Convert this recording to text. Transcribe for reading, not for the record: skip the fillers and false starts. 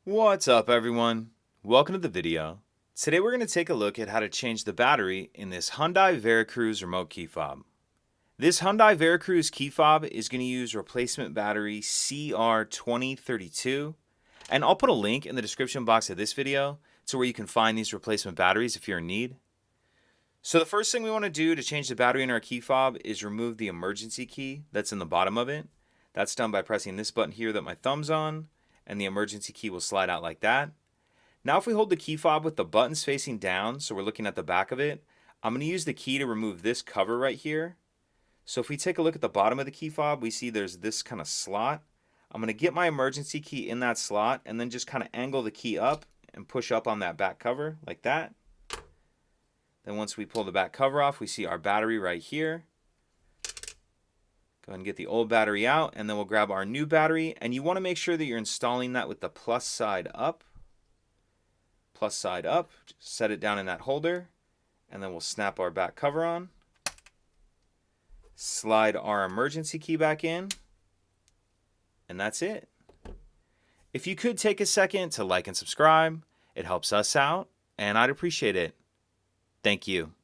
What's up everyone? Welcome to the video. Today we're going to take a look at how to change the battery in this Hyundai Veracruz remote key fob. This Hyundai Veracruz key fob is going to use replacement battery CR2032, and I'll put a link in the description box of this video to where you can find these replacement batteries if you're in need. So the first thing we want to do to change the battery in our key fob is remove the emergency key that's in the bottom of it. That's done by pressing this button here that my thumb's on, and the emergency key will slide out like that. Now if we hold the key fob with the buttons facing down, so we're looking at the back of it, I'm going to use the key to remove this cover right here. So if we take a look at the bottom of the key fob, we see there's this kind of slot. I'm going to get my emergency key in that slot and then just kind of angle the key up and push up on that back cover like that. Then once we pull the back cover off, we see our battery right here. Go ahead and get the old battery out, and then we'll grab our new battery, and you want to make sure that you're installing that with the plus side up. Plus side up, just set it down in that holder, and then we'll snap our back cover on. Slide our emergency key back in, and that's it. If you could take a second to like and subscribe, it helps us out, and I'd appreciate it. Thank you.